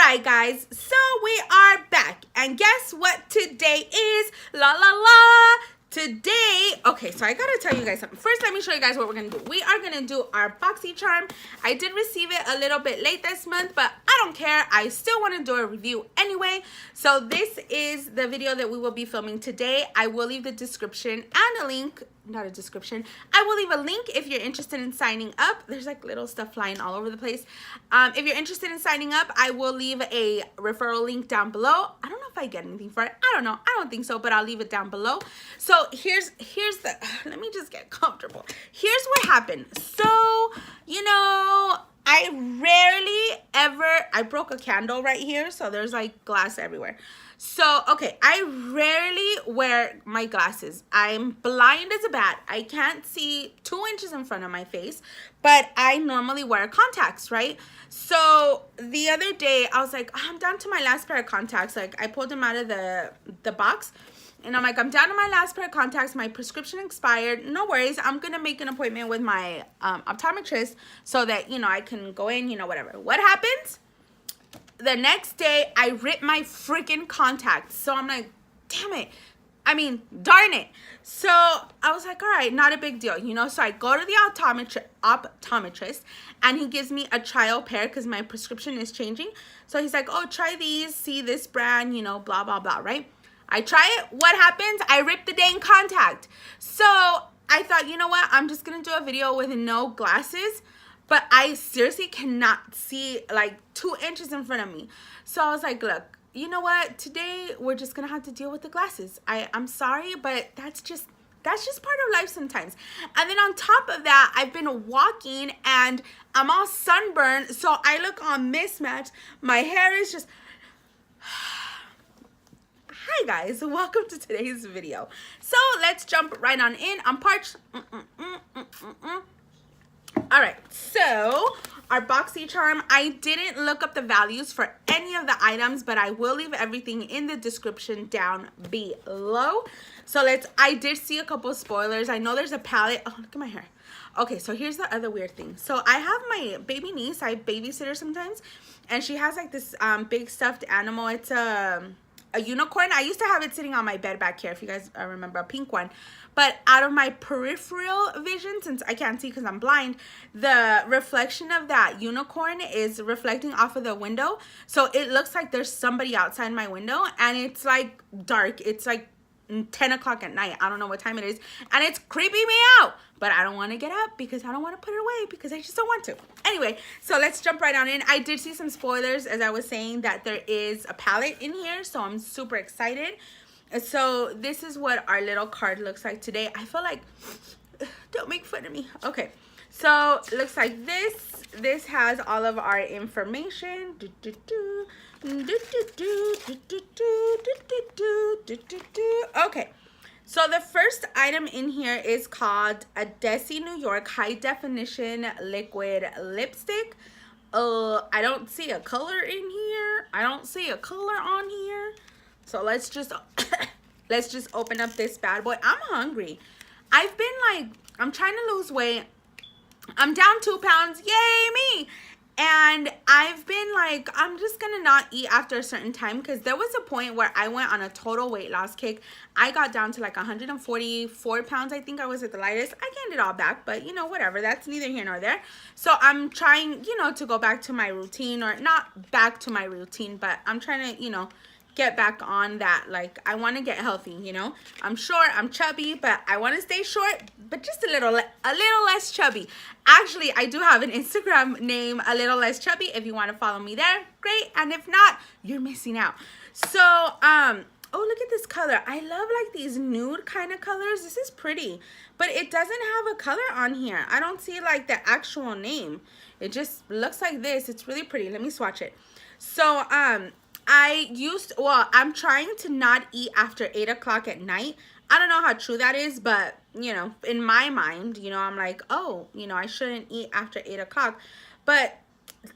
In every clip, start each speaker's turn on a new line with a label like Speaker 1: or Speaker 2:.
Speaker 1: Alright guys, so we are back, and guess what today is? La la la! Today, okay, so I gotta tell you guys something. First, let me show you guys what we're gonna do. We are gonna do our Boxy Charm. I did receive it a little bit late this month, but I don't care. I still want to do a review anyway. So this is the video that we will be filming today. I will leave the description and a link. Not a description. I will leave a link if you're interested in signing up. There's like little stuff flying all over the place. If you're interested in signing up, I will leave a referral link down below. I don't know if I get anything for it. I don't know. I don't think so, but I'll leave it down below. So here's the, let me just get comfortable. Here's what happened. So, you know, I rarely ever, I broke a candle right here. So there's like glass everywhere. So, okay, I rarely wear my glasses. I'm blind as a bat. I can't see 2 inches in front of my face, but I normally wear contacts, right? So the other day, I was like, oh, I'm down to my last pair of contacts. Like, I pulled them out of the box, and I'm like, I'm down to my last pair of contacts. My prescription expired. No worries. I'm going to make an appointment with my optometrist so that, you know, I can go in, you know, whatever. What happens? The next day, I ripped my freaking contacts. So I'm like, damn it. I mean, darn it. So I was like, all right, not a big deal, you know. So I go to the optometrist, and he gives me a trial pair because my prescription is changing. So he's like, oh, try these, see this brand, you know, blah, blah, blah, right? I try it. What happens? I rip the dang contact. So I thought, you know what? I'm just going to do a video with no glasses. But I seriously cannot see like 2 inches in front of me. So I was like, look, you know what? Today we're just gonna have to deal with the glasses. I'm sorry, but that's just part of life sometimes. And then on top of that, I've been walking and I'm all sunburned, so I look all mismatched. My hair is just Hi guys, welcome to today's video. So let's jump right on in. I'm parched. All right, so our Boxy Charm, I didn't look up the values for any of the items, but I will leave everything in the description down below. So I did see a couple of spoilers. I know there's a palette. Oh, look at my hair. Okay, so here's the other weird thing. So I have my baby niece. I babysit her sometimes, and she has like this big stuffed animal. It's a unicorn. I used to have it sitting on my bed back here, if you guys remember, a pink one. But out of my peripheral vision, since I can't see because I'm blind, the reflection of that unicorn is reflecting off of the window. So it looks like there's somebody outside my window, and it's like dark. It's like 10 o'clock at night. I don't know what time it is, and it's creeping me out. But I don't want to get up because I don't want to put it away because I just don't want to. Anyway, so let's jump right on in. I did see some spoilers, as I was saying, that there is a palette in here, so I'm super excited. So this is what our little card looks like today. I feel like, don't make fun of me. Okay, so it looks like this. This has all of our information. Okay. So the first item in here is called Adesse New York High Definition Liquid Lipstick. I don't see a color in here. I don't see a color on here. So let's just open up this bad boy. I'm hungry. I've been like, I'm trying to lose weight. I'm down 2 pounds. Yay, me. And I've been like, I'm just gonna not eat after a certain time, because there was a point where I went on a total weight loss kick. I got down to like 144 pounds. I think I was at the lightest. I gained it all back, but you know, whatever. That's neither here nor there. So I'm trying, you know, to go back to my routine, or not back to my routine, but I'm trying to, you know, get back on that. Like, I want to get healthy, you know. I'm short, I'm chubby, but I want to stay short, but just a little less chubby. Actually, I do have an Instagram name, A Little Less Chubby. If you want to follow me there, great. And if not, you're missing out. So oh, look at this color. I love like these nude kind of colors. This is pretty, but it doesn't have a color on here. I don't see like the actual name. It just looks like this. It's really pretty. Let me swatch it. So I'm trying to not eat after 8 o'clock at night. I don't know how true that is, but, you know, in my mind, you know, I'm like, oh, you know, I shouldn't eat after 8 o'clock. But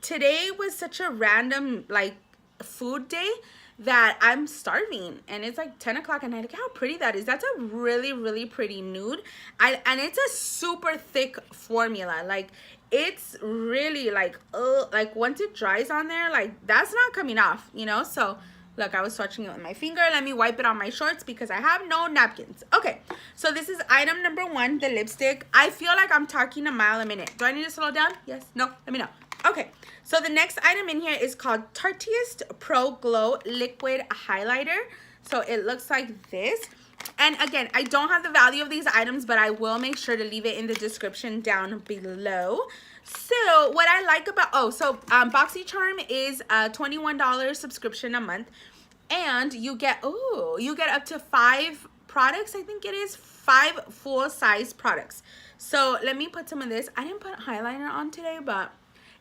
Speaker 1: today was such a random, like, food day that I'm starving, and it's like 10 o'clock at night. Look how pretty that is. That's a really, really pretty nude. And it's a super thick formula. Like, it's really like once it dries on there, like that's not coming off, you know. So look, I was swatching it with my finger. Let me wipe it on my shorts because I have no napkins. Okay, so this is item number 1, the lipstick. I feel like I'm talking a mile a minute. Do I need to slow down? Yes? No? Let me know. Okay, so the next item in here is called Tarteist Pro Glow Liquid Highlighter. So it looks like this. And again, I don't have the value of these items, but I will make sure to leave it in the description down below. So what I like about, Boxy Charm is a $21 subscription a month, and you get up to 5 products. I think it is 5 full-size products. So let me put some of this. I didn't put highlighter on today, but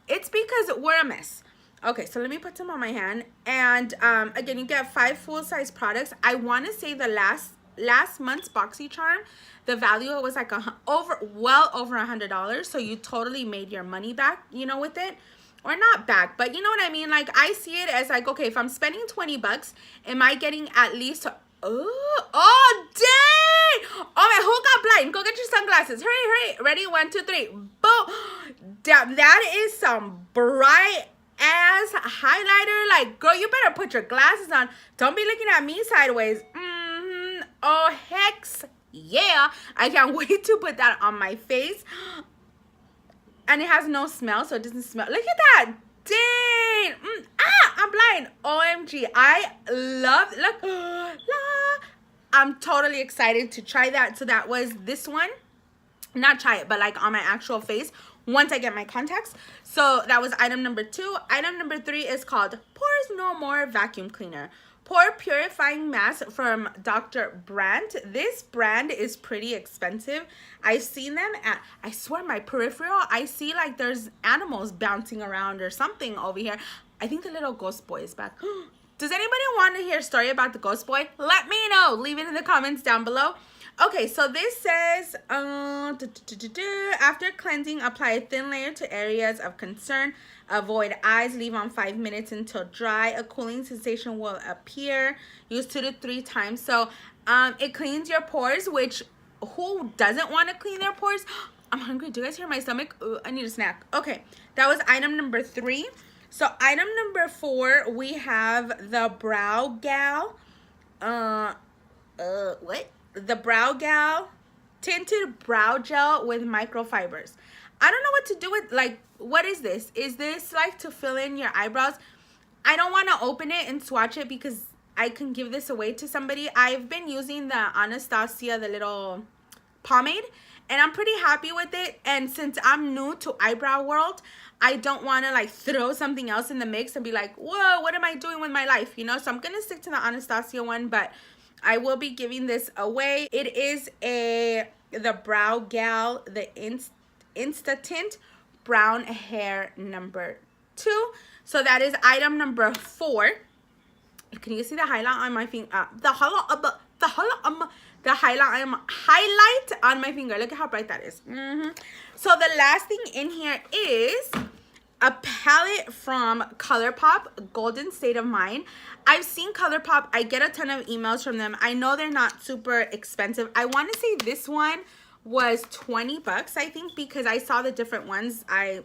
Speaker 1: it's because we're a mess. Okay, so let me put some on my hand. And again, you get 5 full-size products. I want to say the last month's Boxy Charm, the value was like well over $100. So you totally made your money back, you know, with it. Or not back, but you know what I mean? Like, I see it as like, okay, if I'm spending 20 bucks, am I getting at least, oh, dang! Oh, my, who got blind? Go get your sunglasses. Hurry, hurry. Ready? 1, 2, 3. Boom. Damn, that is some bright ass highlighter. Like, girl, you better put your glasses on. Don't be looking at me sideways. Oh, hex yeah. I can't wait to put that on my face. And it has no smell, so it doesn't smell. Look at that. Dang. I'm blind. OMG. I love, look. I'm totally excited to try that. So that was this one. Not try it, but like on my actual face once I get my contacts. So that was item number 2. Item number 3 is called Pores No More Vacuum Cleaner. Pore Purifying Mask from Dr. Brandt. This brand is pretty expensive. I've seen them at, I swear, my peripheral, I see like there's animals bouncing around or something over here. I think the little ghost boy is back. Does anybody want to hear a story about the ghost boy? Let me know. Leave it in the comments down below. Okay, so this says, after cleansing, apply a thin layer to areas of concern. Avoid eyes. Leave on 5 minutes until dry. A cooling sensation will appear. Use 2 to 3 times. So it cleans your pores, which who doesn't want to clean their pores? I'm hungry. Do you guys hear my stomach? Ooh, I need a snack. Okay, that was item number 3. So item number 4, we have the Brow Gal. What? The Brow Gal tinted brow gel with microfibers. I don't know what to do with, like, what is this? Is this like to fill in your eyebrows? I don't want to open it and swatch it because I can give this away to somebody. I've been using the Anastasia, the little pomade, and I'm pretty happy with it. And since I'm new to eyebrow world, I don't want to like throw something else in the mix and be like, whoa, what am I doing with my life? You know, so I'm going to stick to the Anastasia one, but I will be giving this away. It is the Brow Gal, the Insta Tint Brown Hair number 2. So that is item number 4. Can you see the highlight on my finger? The highlight on my finger. Look at how bright that is. So the last thing in here is a palette from ColourPop, Golden State of Mind. I've seen ColourPop. I get a ton of emails from them. I know they're not super expensive. I want to say this one was 20 bucks, I think, because I saw the different ones. I've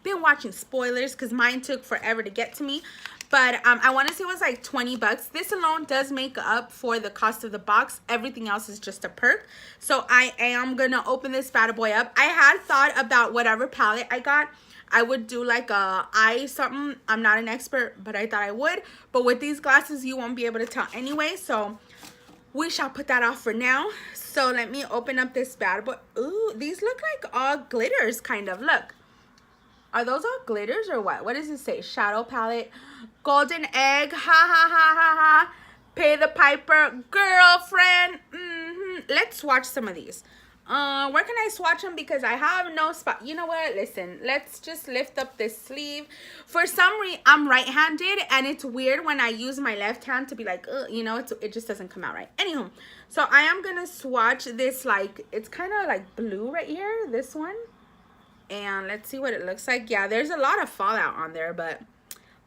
Speaker 1: been watching spoilers because mine took forever to get to me. But I want to say it was like 20 bucks. This alone does make up for the cost of the box. Everything else is just a perk. So I am going to open this bad boy up. I had thought about whatever palette I got, I would do like a eye something. I'm not an expert, but I thought I would. But with these glasses, you won't be able to tell anyway. So we shall put that off for now. So let me open up this bad boy. Ooh, these look like all glitters, kind of. Look. Are those all glitters or what? What does it say? Shadow palette. Golden egg. Ha, ha, ha, ha, ha. Pay the piper. Girlfriend. Let's swatch some of these. Where can I swatch them? Because I have no spot. You know what? Listen, let's just lift up this sleeve. For some reason, I'm right-handed, and it's weird when I use my left hand to be like, you know, it just doesn't come out right. Anywho, so I am going to swatch this, like, it's kind of like blue right here, this one. And let's see what it looks like. Yeah, there's a lot of fallout on there, but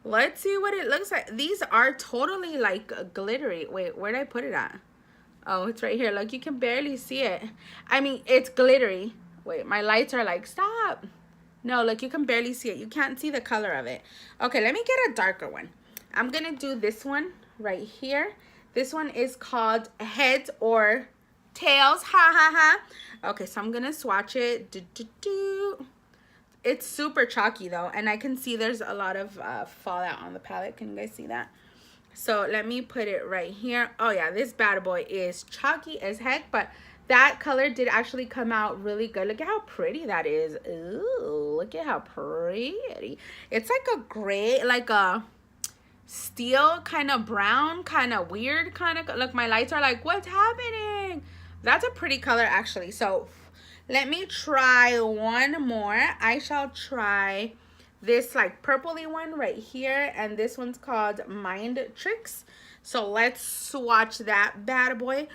Speaker 1: let's see what it looks like. These are totally, like, glittery. Wait, where did I put it at? Oh, it's right here. Look, you can barely see it. I mean, it's glittery. Wait, my lights are like, stop. No, look, you can barely see it. You can't see the color of it. Okay, let me get a darker one. I'm gonna do this one right here. This one is called Heads or Tails, ha ha ha. Okay, so I'm gonna swatch it. It's super chalky though, and I can see there's a lot of fallout on the palette. Can you guys see that? So let me put it right here. Oh yeah, this bad boy is chalky as heck, but that color did actually come out really good. Look at how pretty that is. Ooh, look at how pretty. It's like a gray, like a steel kind of brown, kind of weird kind of. Look, my lights are like, what's happening? That's a pretty color actually. So let me try one more. I shall try this like purpley one right here, and this one's called Mind Tricks. So let's swatch that bad boy.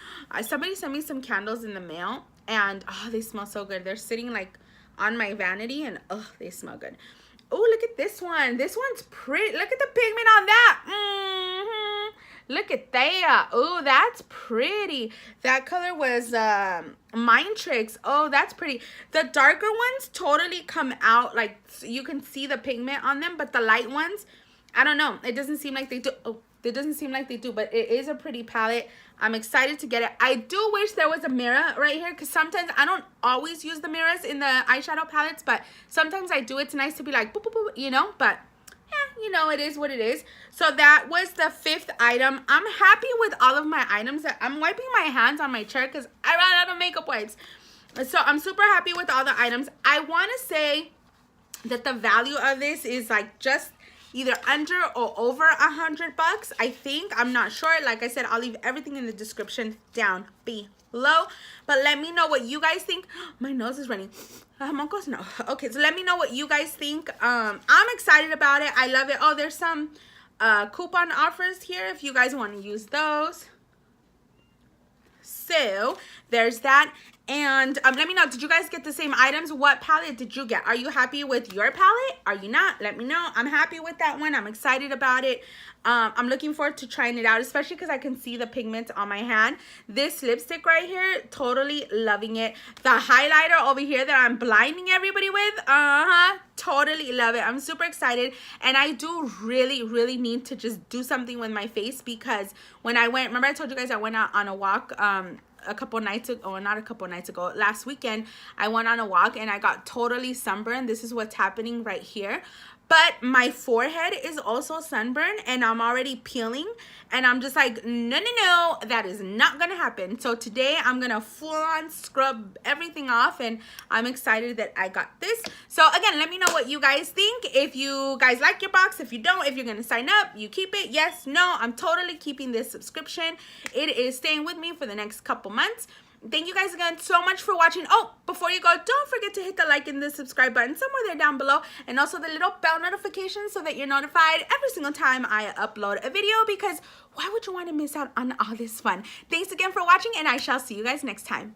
Speaker 1: Somebody sent me some candles in the mail, and oh, they smell so good. They're sitting like on my vanity, and oh, they smell good. Oh, look at this one. This one's pretty. Look at the pigment on that. Look at that. Oh, that's pretty. That color was Mind Tricks. Oh, that's pretty. The darker ones totally come out, like you can see the pigment on them, but the light ones, I don't know. It doesn't seem like they do. Oh, it doesn't seem like they do, but it is a pretty palette. I'm excited to get it. I do wish there was a mirror right here, because sometimes I don't always use the mirrors in the eyeshadow palettes, but sometimes I do. It's nice to be like, boop, boop, boop, you know, but yeah, you know, it is what it is. So that was the 5th item. I'm happy with all of my items. I'm wiping my hands on my chair because I ran out of makeup wipes. So I'm super happy with all the items. I want to say that the value of this is like just either under or over $100, I think. I'm not sure. Like I said, I'll leave everything in the description down below. But let me know what you guys think. My nose is running. Mocos, no. Okay, so let me know what you guys think. I'm excited about it. I love it. Oh, there's some coupon offers here if you guys want to use those. So there's that. And let me know, did you guys get the same items? What palette did you get? Are you happy with your palette? Are you not? Let me know. I'm happy with that one. I'm excited about it. I'm looking forward to trying it out, especially because I can see the pigment on my hand. This lipstick right here, totally loving it. The highlighter over here that I'm blinding everybody with, totally love it. I'm super excited, and I do really need to just do something with my face, because when I went, remember I told you guys I went out on a walk a couple nights ago, or not a couple nights ago, last weekend. I went on a walk and I got totally sunburned. This is what's happening right here. But my forehead is also sunburned, and I'm already peeling, and I'm just like, no, that is not gonna happen. So today I'm gonna full on scrub everything off, and I'm excited that I got this. So again, let me know what you guys think. If you guys like your box, if you don't, if you're gonna sign up, you keep it, yes, no. I'm totally keeping this subscription. It is staying with me for the next couple months. Thank you guys again so much for watching. Oh, before you go, don't forget to hit the like and the subscribe button somewhere there down below, and also the little bell notification so that you're notified every single time I upload a video, because why would you want to miss out on all this fun? Thanks again for watching, and I shall see you guys next time.